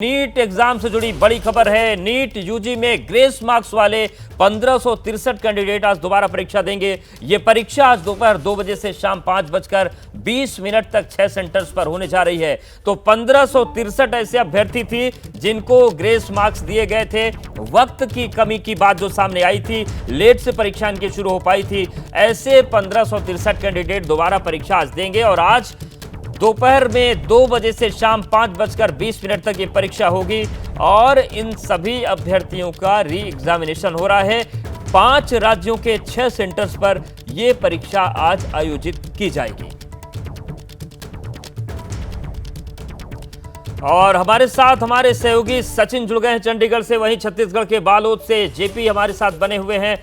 NEET exam से जुड़ी बड़ी खबर है। नीट यूजी में ग्रेस मार्क्स वाले 1563 कैंडिडेट आज दोबारा परीक्षा देंगे। ये परीक्षा आज दोपहर 2 बजे से शाम 5:20 तक 6 सेंटर्स पर होने जा रही है। तो 1563 ऐसे अभ्यर्थी थी जिनको ग्रेस मार्क्स दिए गए थे। वक्त की कमी की बात जो सामने आई थी, लेट से परीक्षा इनकी शुरू हो पाई थी। ऐसे 1563 कैंडिडेट दोबारा परीक्षा आज देंगे और आज दोपहर में 2 बजे से शाम 5:20 तक ये परीक्षा होगी और इन सभी अभ्यर्थियों का री एग्जामिनेशन हो रहा है। 5 राज्यों के 6 सेंटर्स पर यह परीक्षा आज आयोजित की जाएगी। और हमारे साथ हमारे सहयोगी सचिन जुड़ गए हैं चंडीगढ़ से, वहीं छत्तीसगढ़ के बालोद से जेपी हमारे साथ बने हुए हैं।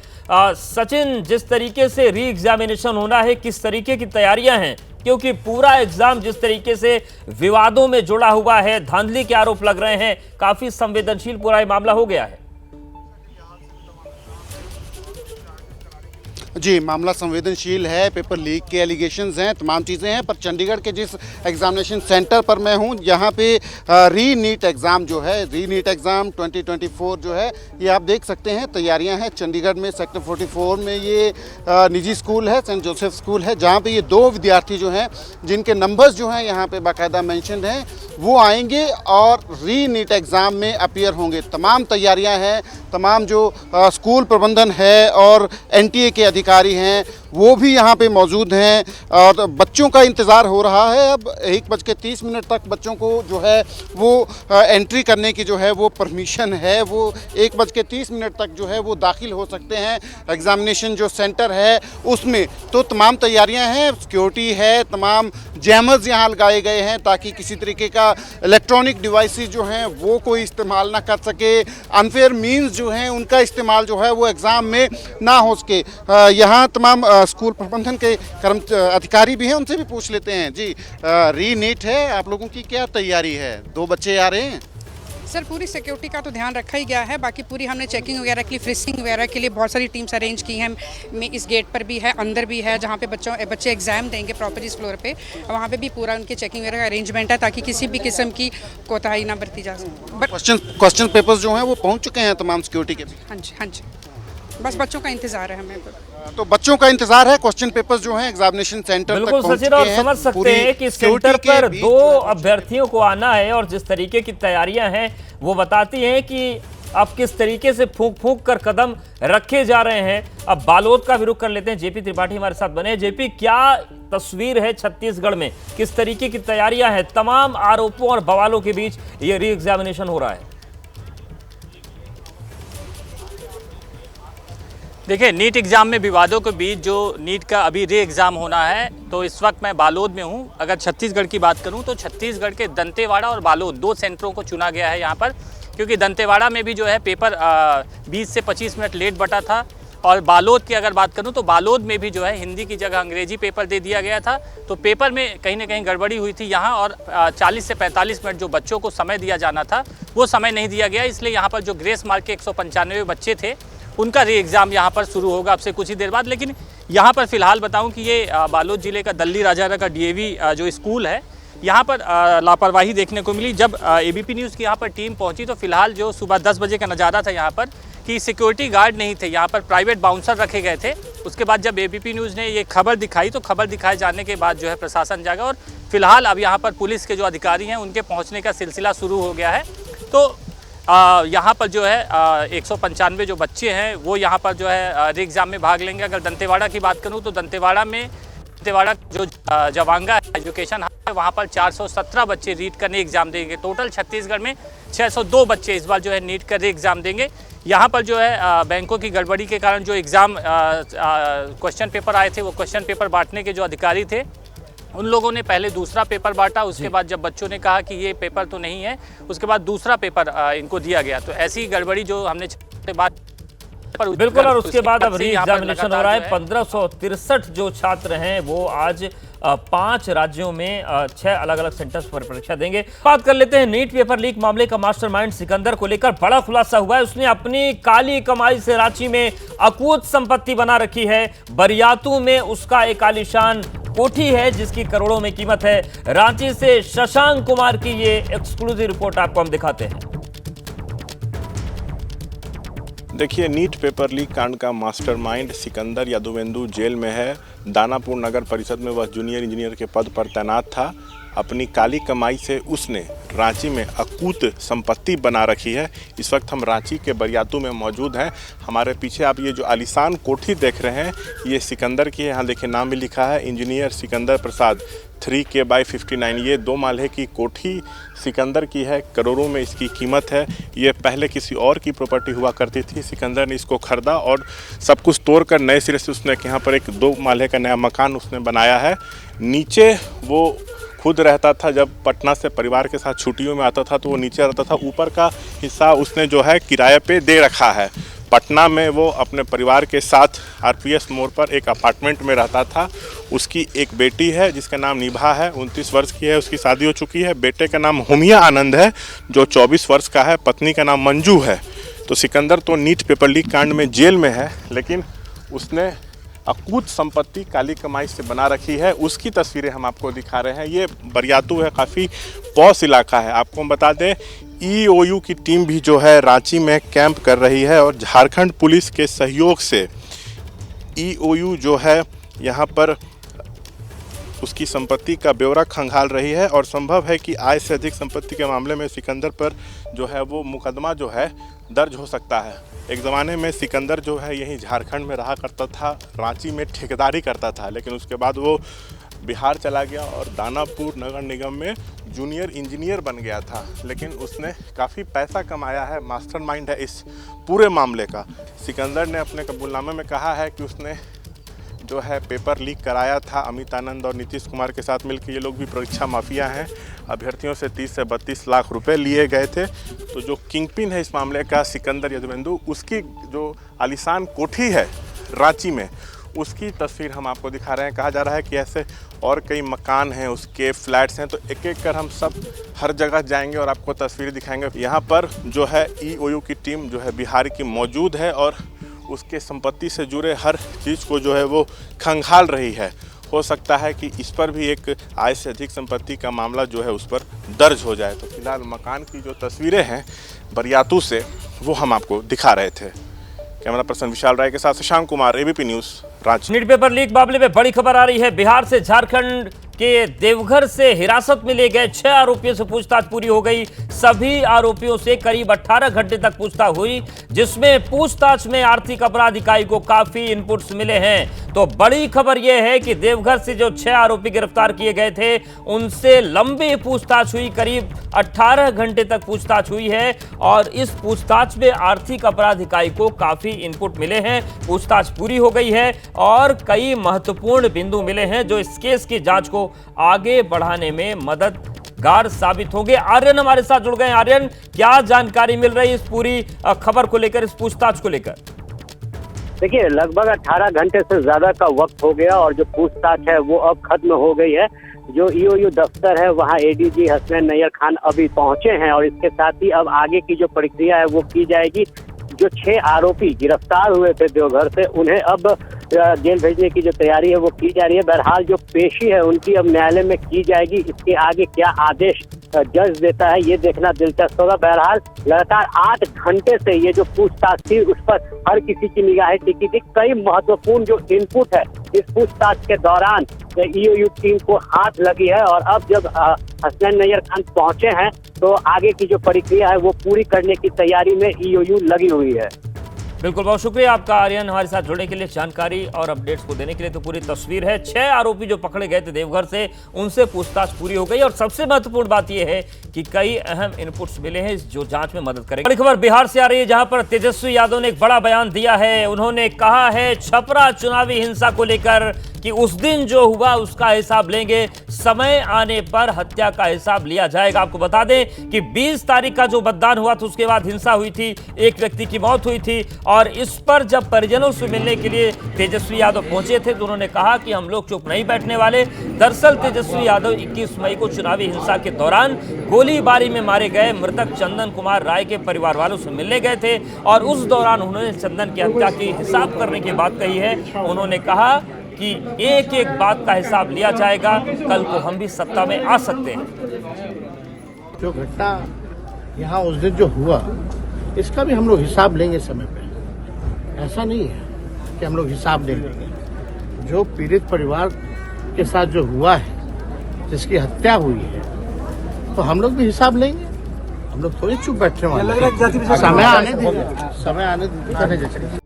सचिन, जिस तरीके से री एग्जामिनेशन होना है, किस तरीके की तैयारियां हैं? क्योंकि पूरा एग्जाम जिस तरीके से विवादों में जुड़ा हुआ है, धांधली के आरोप लग रहे हैं, काफी संवेदनशील पूरा ये मामला हो गया है। जी, मामला संवेदनशील है, पेपर लीक के एलिगेशंस हैं, तमाम चीज़ें हैं। पर चंडीगढ़ के जिस एग्जामिनेशन सेंटर पर मैं हूं, यहाँ पे री नीट एग्ज़ाम जो है, री नीट एग्ज़ाम 2024 जो है, ये आप देख सकते हैं तैयारियां हैं। चंडीगढ़ में सेक्टर 44 में ये निजी स्कूल है, सेंट जोसेफ स्कूल है, जहाँ पे ये 2 विद्यार्थी जो हैं, जिनके नंबर्स जो हैं यहाँ पे बाकायदा मेंशन हैं, वो आएंगे और री नीट एग्ज़ाम में अपीयर होंगे। तमाम तैयारियाँ हैं, तमाम जो स्कूल प्रबंधन है और एनटीए के अधिकारी हैं वो भी यहाँ पे मौजूद हैं और बच्चों का इंतज़ार हो रहा है। अब 1:30 तक बच्चों को जो है वो एंट्री करने की जो है वो परमिशन है, वो 1:30 तक जो है वो दाखिल हो सकते हैं एग्ज़ामिनेशन जो सेंटर है उसमें। तो तमाम तैयारियां हैं, सिक्योरिटी है, तमाम जैमर्स यहाँ लगाए गए हैं ताकि किसी तरीके का इलेक्ट्रॉनिक डिवाइसेस जो हैं वो कोई इस्तेमाल ना कर सके, अनफेयर मीन्स जो हैं उनका इस्तेमाल जो है वो एग्ज़ाम में ना हो सके। यहाँ तमाम स्कूल प्रबंधन के अधिकारी भी हैं, उनसे भी पूछ लेते हैं। जी, री नीट है, आप लोगों की क्या तैयारी है? 2 बच्चे आ रहे हैं सर। पूरी सिक्योरिटी का तो ध्यान रखा ही गया है, बाकी पूरी हमने चेकिंग वगैरह के लिए, फ्रिसिंग वगैरह के लिए बहुत सारी टीम्स अरेंज की हैं। इस गेट पर भी है, अंदर भी है, जहाँ पे बच्चे एग्जाम देंगे प्रॉपर इस फ्लोर पे, वहाँ पे भी पूरा उनके चेकिंग वगैरह का अरेंजमेंट है ताकि किसी भी किस्म की कोताही ना बरती जा सके। क्वेश्चन पेपर्स जो हैं वो पहुँच चुके हैं तमाम सिक्योरिटी के? हाँ जी, हाँ जी, बस बच्चों का इंतजार है हमें। तो बच्चों का इंतजार है, क्वेश्चन पेपर्स जो हैं एग्जामिनेशन सेंटर तक पहुंच सचिन, और समझ सकते हैं कि सेंटर पर 2 अभ्यर्थियों को आना है और जिस तरीके की तैयारियां हैं वो बताती हैं कि अब किस तरीके से फूंक कर कदम रखे जा रहे हैं। अब बालोद का भी रुख कर लेते हैं, जेपी त्रिपाठी हमारे साथ बने। जेपी, क्या तस्वीर है छत्तीसगढ़ में, किस तरीके की तैयारियां हैं? तमाम आरोपों और बवालों के बीच ये री एग्जामिनेशन हो रहा है। देखिए, नीट एग्ज़ाम में विवादों के बीच जो नीट का अभी री एग्ज़ाम होना है, तो इस वक्त मैं बालोद में हूँ। अगर छत्तीसगढ़ की बात करूँ तो छत्तीसगढ़ के दंतेवाड़ा और बालोद 2 सेंटरों को चुना गया है यहाँ पर, क्योंकि दंतेवाड़ा में भी जो है पेपर 20 से 25 मिनट लेट बटा था। और बालोद की अगर बात करूं तो बालोद में भी जो है हिंदी की जगह अंग्रेजी पेपर दे दिया गया था, तो पेपर में कहीं ना कहीं गड़बड़ी हुई थी यहाँ। और 40 से 45 मिनट जो बच्चों को समय दिया जाना था वो समय नहीं दिया गया, इसलिए यहाँ पर जो ग्रेस मार्क के 195 बच्चे थे उनका री एग्ज़ाम यहाँ पर शुरू होगा अब से कुछ ही देर बाद। लेकिन यहाँ पर फ़िलहाल बताऊँ कि ये बालोद ज़िले का दल्ली राजारा का डीएवी जो स्कूल है, यहाँ पर लापरवाही देखने को मिली। जब एबीपी न्यूज़ की यहाँ पर टीम पहुँची तो फिलहाल जो सुबह 10 बजे का नज़ारा था यहाँ पर कि सिक्योरिटी गार्ड नहीं थे, यहाँ पर प्राइवेट बाउंसर रखे गए थे। उसके बाद जब एबीपी न्यूज़ ने ये खबर दिखाई तो खबर दिखाए जाने के बाद जो है प्रशासन जागा और फिलहाल अब यहाँ पर पुलिस के जो अधिकारी हैं उनके पहुँचने का सिलसिला शुरू हो गया है। तो यहाँ पर जो है 195 जो बच्चे हैं वो यहाँ पर जो है री एग्ज़ाम में भाग लेंगे। अगर दंतेवाड़ा की बात करूँ तो दंतेवाड़ा जो जवांगा एजुकेशन है वहाँ पर 417 बच्चे रीट का री एग्ज़ाम देंगे। टोटल छत्तीसगढ़ में 602 बच्चे इस बार जो है नीट का री एग्ज़ाम देंगे। यहाँ पर जो है बैंकों की गड़बड़ी के कारण जो एग्ज़ाम क्वेश्चन पेपर आए थे, वो क्वेश्चन पेपर बांटने के जो अधिकारी थे उन लोगों ने पहले दूसरा पेपर बांटा, उसके बाद जब बच्चों ने कहा कि ये पेपर तो नहीं है, उसके बाद दूसरा पेपर इनको दिया गया। तो ऐसी गड़बड़ी जो हमने बात बिल्कुल, और उसके बाद अब री एग्जामिनेशन हो रहा है। 1563 जो छात्र हैं वो आज 5 राज्यों में 6 अलग अलग सेंटर्स पर परीक्षा देंगे। बात कर लेते हैं नीट पेपर लीक मामले का। मास्टरमाइंड सिकंदर को लेकर बड़ा खुलासा हुआ है। उसने अपनी काली कमाई से रांची में अकूत संपत्ति बना रखी है। बरियातू में उसका एक आलीशान कोठी है जिसकी करोड़ों में कीमत है। रांची से शशांक कुमार की ये एक्सक्लूसिव रिपोर्ट आपको हम दिखाते हैं। देखिए, नीट पेपर लीक कांड का मास्टरमाइंड सिकंदर यादवेंदु जेल में है। दानापुर नगर परिषद में वह जूनियर इंजीनियर के पद पर तैनात था। अपनी काली कमाई से उसने रांची में अकूत संपत्ति बना रखी है। इस वक्त हम रांची के बरियातू में मौजूद हैं। हमारे पीछे आप ये जो आलीशान कोठी देख रहे हैं, ये सिकंदर की है। यहाँ देखिए नाम भी लिखा है, इंजीनियर सिकंदर प्रसाद 3K/59। ये 2 माले की कोठी सिकंदर की है, करोड़ों में इसकी कीमत है। ये पहले किसी और की प्रॉपर्टी हुआ करती थी। सिकंदर ने इसको खरीदा और सब कुछ तोड़कर नए सिरे से उसने यहाँ पर एक 2 माले का नया मकान उसने बनाया है। नीचे वो खुद रहता था, जब पटना से परिवार के साथ छुट्टियों में आता था तो वो नीचे रहता था। ऊपर का हिस्सा उसने जो है किराए पे दे रखा है। पटना में वो अपने परिवार के साथ RPS मोड़ पर एक अपार्टमेंट में रहता था। उसकी एक बेटी है जिसका नाम निभा है, 29 वर्ष की है, उसकी शादी हो चुकी है। बेटे का नाम हुमिया आनंद है जो 24 वर्ष का है। पत्नी का नाम मंजू है। तो सिकंदर तो नीट पेपर लीक कांड में जेल में है, लेकिन उसने अकूत संपत्ति काली कमाई से बना रखी है। उसकी तस्वीरें हम आपको दिखा रहे हैं। ये बरियातू है, काफ़ी पॉश इलाका है। आपको हम बता दें, EOU की टीम भी जो है रांची में कैंप कर रही है और झारखंड पुलिस के सहयोग से EOU जो है यहाँ पर उसकी संपत्ति का ब्यौरा खंगाल रही है। और संभव है कि आय से अधिक संपत्ति के मामले में सिकंदर पर जो है वो मुकदमा जो है दर्ज हो सकता है। एक ज़माने में सिकंदर जो है यहीं झारखंड में रहा करता था, रांची में ठेकेदारी करता था, लेकिन उसके बाद वो बिहार चला गया और दानापुर नगर निगम में जूनियर इंजीनियर बन गया था। लेकिन उसने काफ़ी पैसा कमाया है, मास्टरमाइंड है इस पूरे मामले का। सिकंदर ने अपने कबूलनामे में कहा है कि उसने जो है पेपर लीक कराया था अमित आनंद और नीतीश कुमार के साथ मिलकर। ये लोग भी परीक्षा माफिया हैं। अभ्यर्थियों से 30 से 32 लाख रुपए लिए गए थे। तो जो किंगपिन है इस मामले का सिकंदर यादवेंदु, उसकी जो आलीशान कोठी है रांची में, उसकी तस्वीर हम आपको दिखा रहे हैं। कहा जा रहा है कि ऐसे और कई मकान हैं, उसके फ्लैट्स हैं। तो एक एक कर हम सब हर जगह जाएंगे और आपको तस्वीर दिखाएंगे। यहाँ पर जो है EOU की टीम जो है बिहार की मौजूद है और उसके संपत्ति से जुड़े हर चीज़ को जो है वो खंगाल रही है। हो सकता है कि इस पर भी एक आय से अधिक संपत्ति का मामला जो है उस पर दर्ज हो जाए। तो फिलहाल मकान की जो तस्वीरें हैं बरियातू से, वो हम आपको दिखा रहे थे। कैमरा पर्सन विशाल राय के साथ Shashank Kumar, ABP news, Ranchi. NEET paper leak मामले में बड़ी खबर आ रही है। बिहार से झारखंड के देवघर से हिरासत में लिए गए 6 आरोपियों से पूछताछ पूरी हो गई। सभी आरोपियों से करीब 18 घंटे तक पूछताछ हुई, जिसमें पूछताछ में आर्थिक अपराध इकाई को काफी इनपुट्स मिले हैं। तो बड़ी खबर यह है कि देवघर से जो 6 आरोपी गिरफ्तार किए गए थे, उनसे लंबी पूछताछ हुई, करीब 18 घंटे तक पूछताछ हुई है। और इस पूछताछ में आर्थिक अपराध इकाई को काफी इनपुट मिले हैं। पूछताछ पूरी हो गई है और कई महत्वपूर्ण बिंदु मिले हैं जो इस केस की जांच को आगे बढ़ाने में मददगार साबित होंगे। आर्यन हमारे साथ जुड़ गए। आर्यन, क्या जानकारी मिल रही है इस पूरी खबर को लेकर, इस पूछताछ को लेकर? देखिए, लगभग 18 घंटे से ज्यादा का वक्त हो गया और जो पूछताछ है वो अब खत्म हो गई है। जो EOU दफ्तर है वहाँ ADG हसनैन नैयर खान अभी पहुंचे हैं और इसके साथ ही अब आगे की जो प्रक्रिया है वो की जाएगी। जो 6 आरोपी गिरफ्तार हुए थे देवघर से, उन्हें अब जेल भेजने की जो तैयारी है वो की जा रही है। बहरहाल जो पेशी है उनकी अब न्यायालय में की जाएगी। इसके आगे क्या आदेश जज देता है ये देखना दिलचस्प होगा। बहरहाल लगातार 8 घंटे से ये जो पूछताछ थी उस पर हर किसी की निगाहें टिकी थी। कई महत्वपूर्ण जो इनपुट है इस पूछताछ के दौरान EOU टीम को हाथ लगी है और अब जब हसनैन नैयर खान पहुंचे हैं तो आगे की जो प्रक्रिया है वो पूरी करने की तैयारी में EOU लगी हुई है। बिल्कुल, बहुत शुक्रिया आपका आर्यन, हमारे साथ जुड़ने के लिए, जानकारी और अपडेट्स को देने के लिए। तो पूरी तस्वीर है। 6 आरोपी जो पकड़े गए थे देवघर से, उनसे पूछताछ पूरी हो गई और सबसे महत्वपूर्ण बात यह है कि कई अहम इनपुट्स मिले हैं जो जांच में मदद करेंगे। बड़ी खबर बिहार से आ रही है, जहां पर तेजस्वी यादव ने एक बड़ा बयान दिया है। उन्होंने कहा है छपरा चुनावी हिंसा को लेकर कि उस दिन जो हुआ उसका हिसाब लेंगे, समय आने पर हत्या का हिसाब लिया जाएगा। आपको बता दें कि 20 तारीख का जो मतदान हुआ था उसके बाद हिंसा हुई थी, एक व्यक्ति की मौत हुई थी। और इस पर जब परिजनों से मिलने के लिए तेजस्वी यादव पहुंचे थे तो उन्होंने कहा कि हम लोग चुप नहीं बैठने वाले। दरअसल तेजस्वी यादव 21 मई को चुनावी हिंसा के दौरान गोलीबारी में मारे गए मृतक चंदन कुमार राय के परिवार वालों से मिलने गए थे और उस दौरान उन्होंने चंदन की हत्या की हिसाब करने की बात कही है। उन्होंने कहा कि एक एक बात का हिसाब लिया जाएगा, कल को हम भी सत्ता में आ सकते हैं। जो घटना यहाँ उस दिन जो हुआ, इसका भी हम लोग हिसाब लेंगे समय पे। ऐसा नहीं है कि हम लोग हिसाब नहीं लेंगे। जो पीड़ित परिवार के साथ जो हुआ है, जिसकी हत्या हुई है, तो हम लोग भी हिसाब लेंगे। हम लोग थोड़ी चुप बैठने वाले हैं। समय आने दीजिए।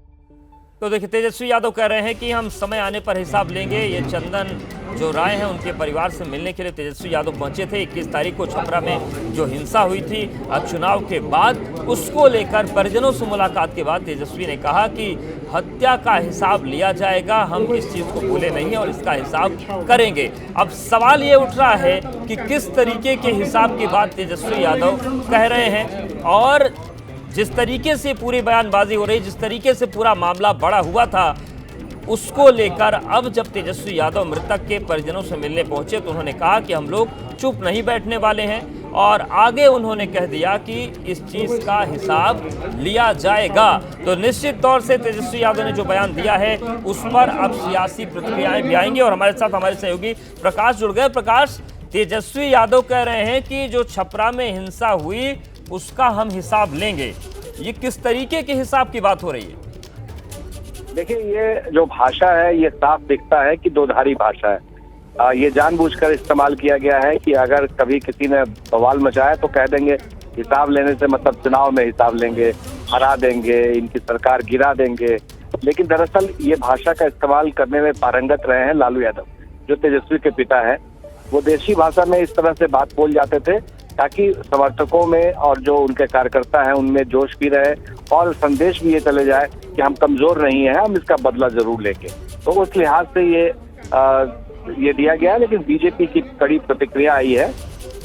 तो देखिए, तेजस्वी यादव कह रहे हैं कि हम समय आने पर हिसाब लेंगे। ये चंदन जो राय हैं उनके परिवार से मिलने के लिए तेजस्वी यादव पहुंचे थे। 21 तारीख को छपरा में जो हिंसा हुई थी चुनाव के बाद, उसको लेकर परिजनों से मुलाकात के बाद तेजस्वी ने कहा कि हत्या का हिसाब लिया जाएगा, हम इस चीज़ को भूले नहीं हैं और इसका हिसाब करेंगे। अब सवाल ये उठ रहा है कि किस तरीके के हिसाब की बात तेजस्वी यादव कह रहे हैं, और जिस तरीके से पूरी बयानबाजी हो रही, जिस तरीके से पूरा मामला बड़ा हुआ था, उसको लेकर अब जब तेजस्वी यादव मृतक के परिजनों से मिलने पहुंचे तो उन्होंने कहा कि हम लोग चुप नहीं बैठने वाले हैं, और आगे उन्होंने कह दिया कि इस चीज़ का हिसाब लिया जाएगा। तो निश्चित तौर से तेजस्वी यादव ने जो बयान दिया है उस पर अब सियासी प्रतिक्रियाएं भी आएंगी, और हमारे साथ हमारे सहयोगी प्रकाश जुड़ गए। प्रकाश, तेजस्वी यादव कह रहे हैं कि जो छपरा में हिंसा हुई उसका हम हिसाब लेंगे, ये किस तरीके के हिसाब की बात हो रही है? देखिए, ये जो भाषा है ये साफ दिखता है कि दोधारी भाषा है। ये जानबूझकर इस्तेमाल किया गया है कि अगर कभी किसी ने बवाल मचाया तो कह देंगे हिसाब लेने से मतलब चुनाव में हिसाब लेंगे, हरा देंगे, इनकी सरकार गिरा देंगे। लेकिन दरअसल ये भाषा का इस्तेमाल करने में पारंगत रहे हैं लालू यादव, जो तेजस्वी के पिता है। वो देशी भाषा में इस तरह से बात बोल जाते थे ताकि समर्थकों में और जो उनके कार्यकर्ता हैं उनमें जोश भी रहे और संदेश भी ये चले जाए कि हम कमजोर नहीं हैं, हम इसका बदला जरूर लेंगे। तो उस लिहाज से ये दिया गया है। लेकिन बीजेपी की कड़ी प्रतिक्रिया आई है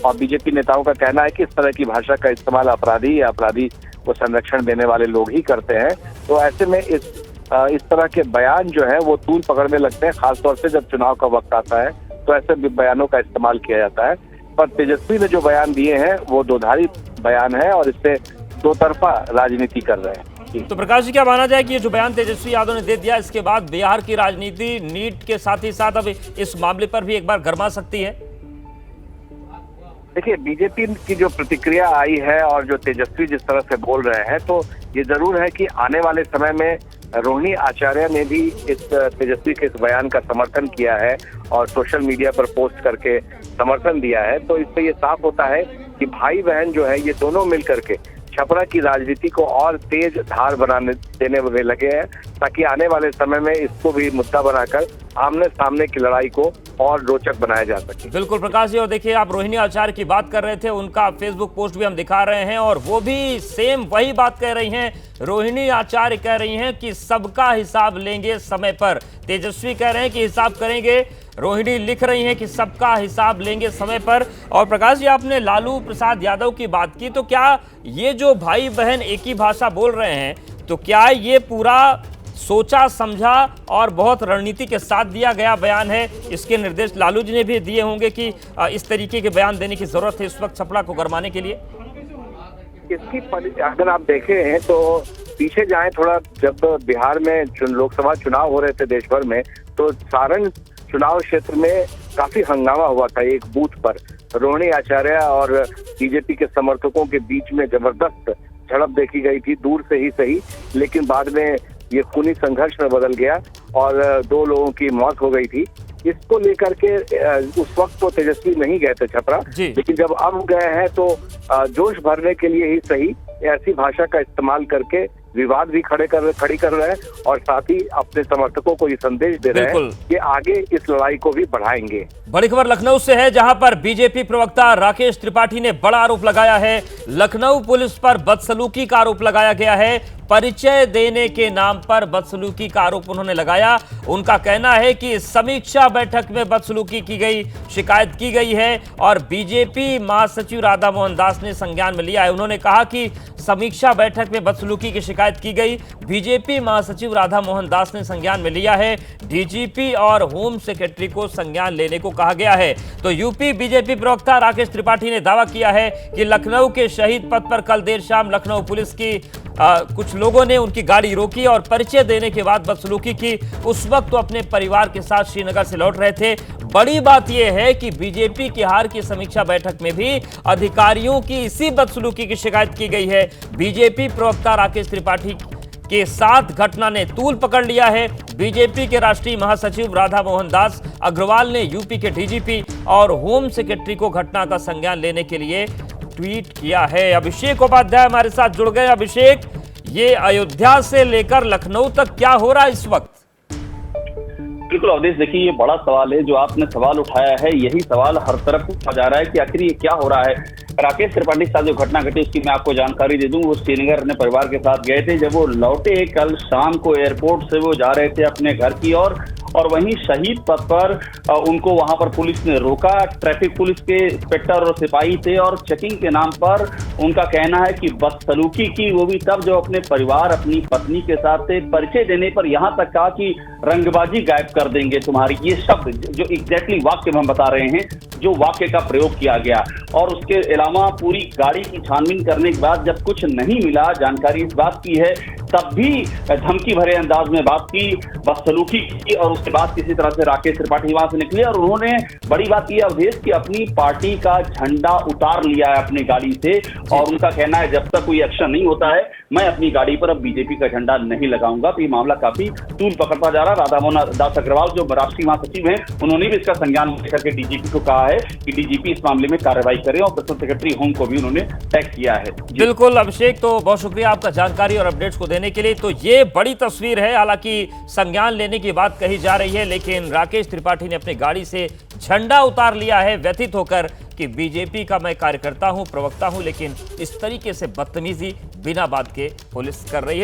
और बीजेपी नेताओं का कहना है कि इस तरह की भाषा का इस्तेमाल अपराधी को संरक्षण देने वाले लोग ही करते हैं। तो ऐसे में इस तरह के बयान जो है वो तूल पकड़ने लगते हैं, खासतौर से जब चुनाव का वक्त आता है तो ऐसे बयानों का इस्तेमाल किया जाता है। पर तेजस्वी ने जो बयान दिए हैं वो दोधारी बयान है और इससे दो तरफा राजनीति कर रहे हैं। तो प्रकाश जी, क्या माना जाए कि ये जो बयान तेजस्वी यादव ने दे दिया, इसके बाद बिहार की राजनीति नीट के साथ ही साथ अब इस मामले पर भी एक बार गरमा सकती है? देखिए, बीजेपी की जो प्रतिक्रिया आई है और जो तेजस्वी जिस तरह से बोल रहे हैं, तो ये जरूर है कि आने वाले समय में रोहिणी आचार्य ने भी इस तेजस्वी के इस बयान का समर्थन किया है और सोशल मीडिया पर पोस्ट करके समर्थन दिया है। तो इससे ये साफ होता है कि भाई बहन जो है ये दोनों मिल करके छपरा की राजनीति को और तेज धार देने में लगे हैं, ताकि आने वाले समय में इसको भी मुद्दा बनाकर आमने सामने की लड़ाई को और रोचक बनाया जा सके। बिल्कुल प्रकाश जी, और देखिए, आप रोहिणी आचार्य की बात कर रहे थे, उनका फेसबुक पोस्ट भी हम दिखा रहे हैं और वो भी सेम वही बात कह रही हैं। रोहिणी आचार्य कह रही हैं कि सबका हिसाब लेंगे समय पर। तेजस्वी कह रहे हैं कि हिसाब करेंगे, रोहिणी लिख रही हैं कि सबका हिसाब लेंगे समय पर। और प्रकाश जी, आपने लालू प्रसाद यादव की बात की, तो क्या ये जो भाई बहन एक ही भाषा बोल रहे हैं, तो क्या ये पूरा सोचा समझा और बहुत रणनीति के साथ दिया गया बयान है? इसके निर्देश लालू जी ने भी दिए होंगे कि इस तरीके के बयान देने की जरूरत है इस वक्त छपरा को गरमाने के लिए। इसकी अगर आप देखें तो पीछे जाएं थोड़ा, जब बिहार में लोकसभा चुनाव हो रहे थे देश भर में, तो सारण चुनाव क्षेत्र में काफी हंगामा हुआ था। एक बूथ पर रोहिणी आचार्य और बीजेपी के समर्थकों के बीच में जबरदस्त झड़प देखी गई थी, दूर से ही सही, लेकिन बाद में ये खूनी संघर्ष में बदल गया और 2 लोगों की मौत हो गई थी। इसको लेकर के उस वक्त तो तेजस्वी नहीं गए थे छपरा, लेकिन जब अब गए हैं तो जोश भरने के लिए ही सही ऐसी भाषा का इस्तेमाल करके विवाद भी खड़ी कर रहे हैं और साथ ही अपने समर्थकों को ये संदेश दे रहे हैं कि आगे इस लड़ाई को भी बढ़ाएंगे। बड़ी खबर लखनऊ से है, जहां पर बीजेपी प्रवक्ता राकेश त्रिपाठी ने बड़ा आरोप लगाया है। लखनऊ पुलिस पर बदसलूकी का आरोप लगाया गया है। परिचय देने के नाम पर बदसलूकी का आरोप उन्होंने लगाया। उनका कहना है कि समीक्षा बैठक में बदसलूकी की गई, शिकायत की गई है और बीजेपी महासचिव राधा मोहन दास ने संज्ञान में लिया है। उन्होंने कहा कि समीक्षा बैठक में बदसलूकी की शिकायत की गई, बीजेपी महासचिव राधा मोहन दास ने संज्ञान में लिया है। डीजीपी और होम सेक्रेटरी को संज्ञान लेने को कहा गया है। तो यूपी बीजेपी प्रवक्ता राकेश त्रिपाठी ने दावा किया है कि लखनऊ के शहीद पथ पर कल देर शाम लखनऊ पुलिस की कुछ लोगों ने उनकी गाड़ी रोकी और परिचय देने के बाद बदसलूकी की। उस वक्त तो अपने परिवार के साथ श्रीनगर से लौट रहे थे। बड़ी बात यह है कि बीजेपी की हार की समीक्षा बैठक में भी अधिकारियों की इसी बदसलूकी की शिकायत की गई है। बीजेपी प्रवक्ता राकेश त्रिपाठी के साथ घटना ने तूल पकड़ लिया है। बीजेपी के राष्ट्रीय महासचिव राधा मोहन दास अग्रवाल ने यूपी के डीजीपी और होम सेक्रेटरी को घटना का संज्ञान लेने के लिए ट्वीट किया है। अभिषेक उपाध्याय हमारे साथ जुड़ गए। अभिषेक, ये अयोध्या से लेकर लखनऊ तक क्या हो रहा है इस वक्त? बिल्कुल अवधेश, देखिए ये बड़ा सवाल है जो आपने सवाल उठाया है। यही सवाल हर तरफ पूछा जा रहा है कि आखिर ये क्या हो रहा है। राकेश त्रिपाठी के साथ जो घटना घटी उसकी मैं आपको जानकारी दे दूं। वो श्रीनगर अपने परिवार के साथ गए थे। जब वो लौटे कल शाम को एयरपोर्ट से, वो जा रहे थे अपने घर की ओर और वहीं शहीद पथ पर उनको वहां पर पुलिस ने रोका। ट्रैफिक पुलिस के इंस्पेक्टर और सिपाही थे और चेकिंग के नाम पर उनका कहना है कि बदसलूकी की, वो भी तब जो अपने परिवार अपनी पत्नी के साथ थे। परिचय देने पर यहां तक कहा कि रंगबाजी गायब कर देंगे तुम्हारी। ये शब्द जो एग्जैक्टली वाक्य हम बता रहे हैं, जो वाक्य का प्रयोग किया गया। और उसके अलावा पूरी गाड़ी की छानबीन करने के बाद जब कुछ नहीं मिला, जानकारी इस बात की है, तब भी धमकी भरे अंदाज में बात की, बदसलूकी की और उसके बाद किसी तरह से राकेश त्रिपाठी वहां से निकले और उन्होंने बड़ी बात यह अवधेश की अपनी पार्टी का झंडा उतार लिया है अपनी गाड़ी से। और उनका कहना है जब तक कोई एक्शन नहीं होता है मैं अपनी गाड़ी पर अब बीजेपी का झंडा नहीं लगाऊंगा। तो ये मामला काफी तूल पकड़ता जा रहा है। राधा मोहन दास अग्रवाल जो राष्ट्रीय महासचिव हैं, उन्होंने भी इसका संज्ञान लेकर के डीजीपी को कहा है कि डीजीपी इस मामले में कार्रवाई करें और पर्सनल सेक्रेटरी होम को भी उन्होंने टैग किया है। बिल्कुल अभिषेक, तो बहुत शुक्रिया आपका जानकारी और अपडेट्स को देने के लिए। तो ये बड़ी तस्वीर है। हालांकि संज्ञान लेने की बात कही जा रही है, लेकिन राकेश त्रिपाठी ने अपनी गाड़ी से झंडा उतार लिया है व्यथित होकर कि बीजेपी का मैं कार्यकर्ता हूं, प्रवक्ता हूं, लेकिन इस तरीके से बदतमीजी बिना बात के पुलिस कर रही है।